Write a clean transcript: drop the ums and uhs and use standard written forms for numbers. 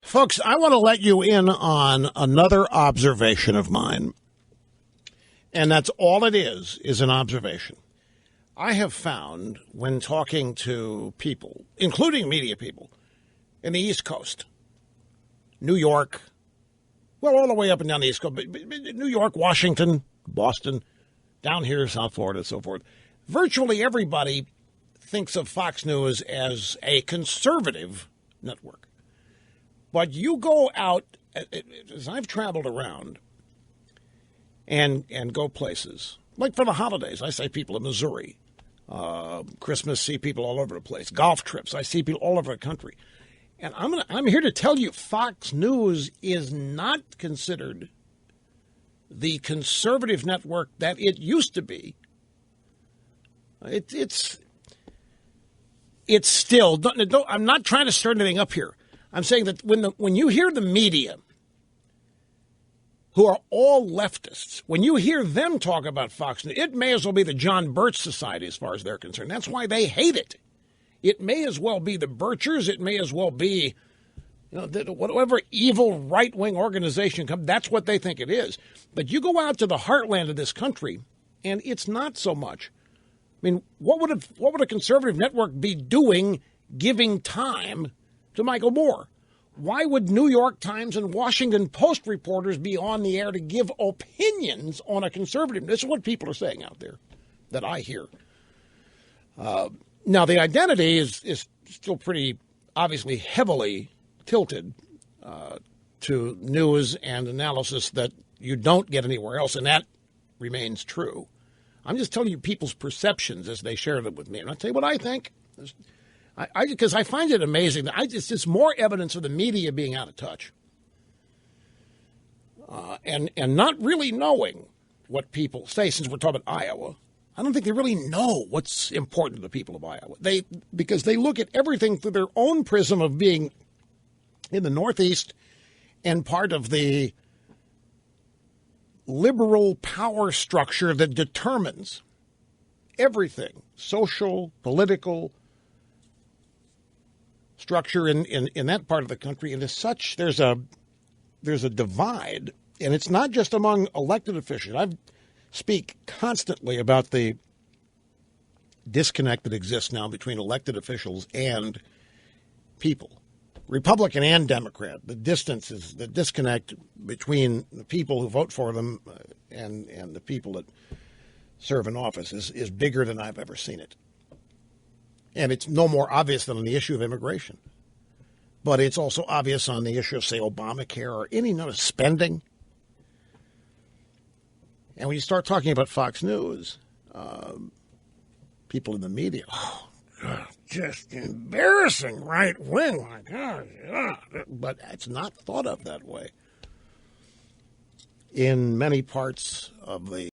Folks, I want to let you in on another observation of mine. And that's all it is an observation. I have found when talking to people, including media people, in the East Coast, New York, well, all the way up and down the East Coast, but New York, Washington, Boston, down here, South Florida, and so forth, virtually everybody thinks of Fox News as a conservative network. But you go out, as I've traveled around and go places, like for the holidays, I see people in Missouri. Christmas, see people all over the place. Golf trips, I see people all over the country. And I'm here to tell you, Fox News is not considered the conservative network that it used to be. It's still. I'm not trying to stir anything up here. I'm saying that when you hear the media, who are all leftists, when you hear them talk about Fox News, it may as well be the John Birch Society as far as they're concerned. That's why they hate it. It may as well be the Birchers. It may as well be, whatever evil right-wing organization comes. That's what they think it is. But you go out to the heartland of this country, and it's not so much. I mean, what would a conservative network be doing giving time to Michael Moore? Why would New York Times and Washington Post reporters be on the air to give opinions on a conservative? This is what people are saying out there that I hear. Now, the identity is still pretty obviously heavily tilted to news and analysis that you don't get anywhere else, and that remains true. I'm just telling you people's perceptions as they share them with me. And I'll tell you what I think. Because I find it amazing that it's just more evidence of the media being out of touch and not really knowing what people say. Since we're talking about Iowa, I don't think they really know what's important to the people of Iowa. Because they look at everything through their own prism of being in the Northeast and part of the liberal power structure that determines everything, social, political structure in that part of the country. And as such, there's a divide, and it's not just among elected officials. I speak constantly about the disconnect that exists now between elected officials and people, Republican and Democrat. The disconnect between the people who vote for them and the people that serve in office is bigger than I've ever seen it. And it's no more obvious than on the issue of immigration. But it's also obvious on the issue of, say, Obamacare or any number of spending. And when you start talking about Fox News, people in the media, just embarrassing right wing. My gosh, but it's not thought of that way in many parts of the